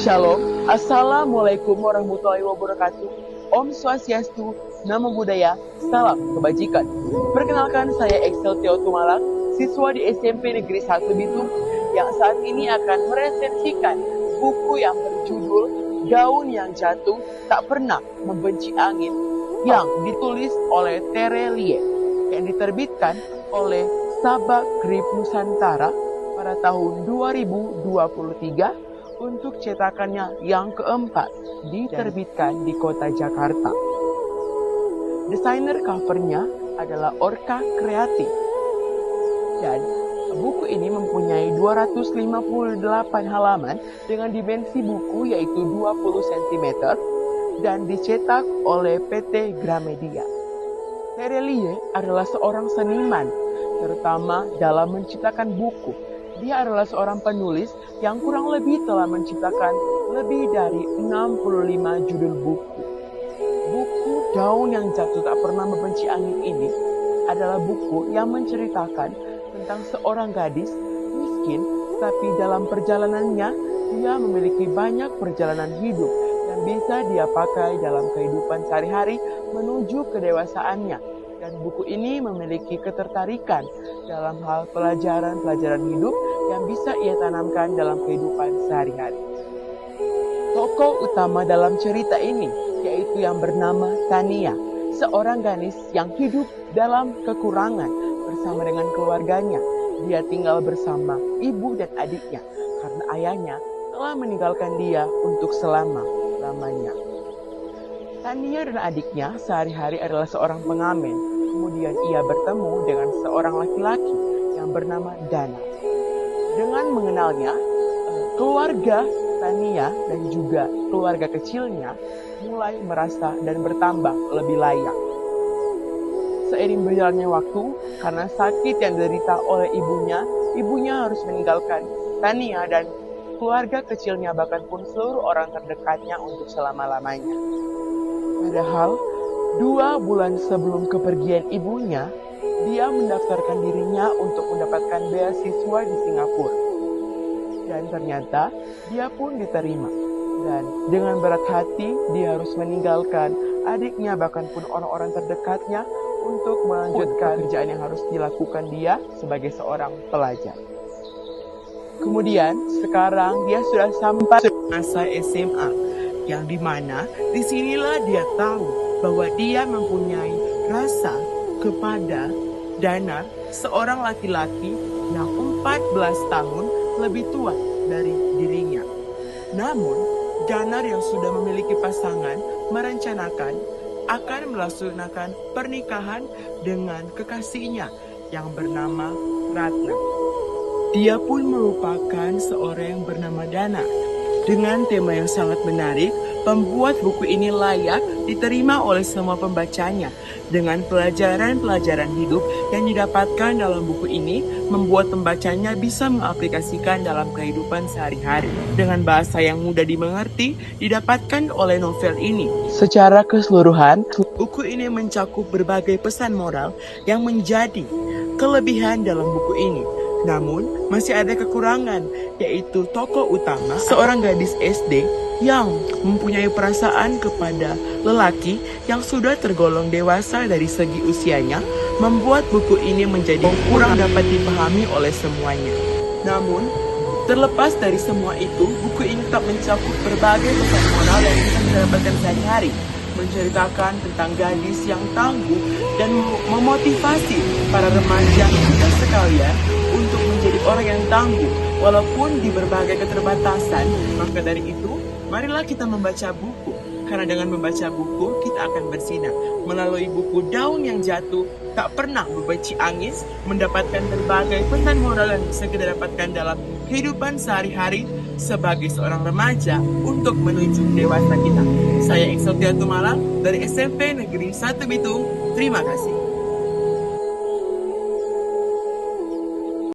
Shalom, Assalamualaikum warahmatullahi wabarakatuh. Om Swastiastu, Namo Buddhaya, Salam Kebajikan. Perkenalkan, saya Excel Teo Tumalang, siswa di SMP Negeri 1 Bitung, yang saat ini akan meresensikan buku yang berjudul Daun yang Jatuh Tak Pernah Membenci Angin, yang ditulis oleh Tere Lie, yang diterbitkan oleh Sabak Grip Nusantara pada tahun 2023 untuk cetakannya yang keempat, diterbitkan di kota Jakarta. Desainer covernya adalah Orca Kreatif. Dan buku ini mempunyai 258 halaman dengan dimensi buku yaitu 20 cm dan dicetak oleh PT Gramedia. Tere Lie adalah seorang seniman, terutama dalam menciptakan buku. Dia adalah seorang penulis yang kurang lebih telah menciptakan lebih dari 65 judul buku. Buku Daun yang Jatuh Tak Pernah Membenci Angin ini adalah buku yang menceritakan tentang seorang gadis miskin, tapi dalam perjalanannya dia memiliki banyak perjalanan hidup yang bisa dia pakai dalam kehidupan sehari-hari menuju kedewasaannya. Dan buku ini memiliki ketertarikan dalam hal pelajaran-pelajaran hidup yang bisa ia tanamkan dalam kehidupan sehari-hari. Tokoh utama dalam cerita ini yaitu yang bernama Tania, seorang gadis yang hidup dalam kekurangan bersama dengan keluarganya. Dia tinggal bersama ibu dan adiknya karena ayahnya telah meninggalkan dia untuk selama-lamanya. Tania dan adiknya sehari-hari adalah seorang pengamen. Kemudian ia bertemu dengan seorang laki-laki yang bernama Dana. Dengan mengenalnya, keluarga Tania dan juga keluarga kecilnya mulai merasa dan bertambah lebih layak. Seiring berjalannya waktu, karena sakit yang diderita oleh ibunya harus meninggalkan Tania dan keluarga kecilnya, bahkan pun seluruh orang terdekatnya untuk selama-lamanya. Padahal 2 bulan sebelum kepergian ibunya, dia mendaftarkan dirinya untuk mendapatkan beasiswa di Singapura. Dan ternyata dia pun diterima. Dan dengan berat hati dia harus meninggalkan adiknya, bahkan pun orang-orang terdekatnya untuk melanjutkan pekerjaan yang harus dilakukan dia sebagai seorang pelajar. Kemudian sekarang dia sudah sampai masa SMA, yang dimana disinilah dia tahu bahwa dia mempunyai rasa kepada Danar, seorang laki-laki yang 14 tahun lebih tua dari dirinya. Namun, Danar yang sudah memiliki pasangan merencanakan akan melaksanakan pernikahan dengan kekasihnya yang bernama Ratna. Dia pun merupakan seorang yang bernama Dana. Dengan tema yang sangat menarik, pembuat buku ini layak diterima oleh semua pembacanya. Dengan pelajaran-pelajaran hidup yang didapatkan dalam buku ini, membuat pembacanya bisa mengaplikasikan dalam kehidupan sehari-hari. Dengan bahasa yang mudah dimengerti, didapatkan oleh novel ini. Secara keseluruhan, buku ini mencakup berbagai pesan moral yang menjadi kelebihan dalam buku ini. Namun, masih ada kekurangan, yaitu tokoh utama, seorang gadis SD yang mempunyai perasaan kepada lelaki yang sudah tergolong dewasa dari segi usianya, membuat buku ini menjadi kurang dapat dipahami oleh semuanya. Namun, terlepas dari semua itu, buku ini tetap mencakup berbagai pesan moral yang bisa didapatkan sehari-hari, menceritakan tentang gadis yang tangguh dan memotivasi para remaja dan sekalian untuk menjadi orang yang tangguh walaupun di berbagai keterbatasan. Maka dari itu, marilah kita membaca buku, karena dengan membaca buku kita akan bersinar. Melalui buku Daun yang Jatuh Tak Pernah Membenci Angin, mendapatkan berbagai pesan moral yang bisa kita dapatkan dalam kehidupan sehari-hari sebagai seorang remaja untuk menuju dewasa kita. Saya Excel Teo Tumalang dari SMP Negeri 1 Bitung. Terima kasih.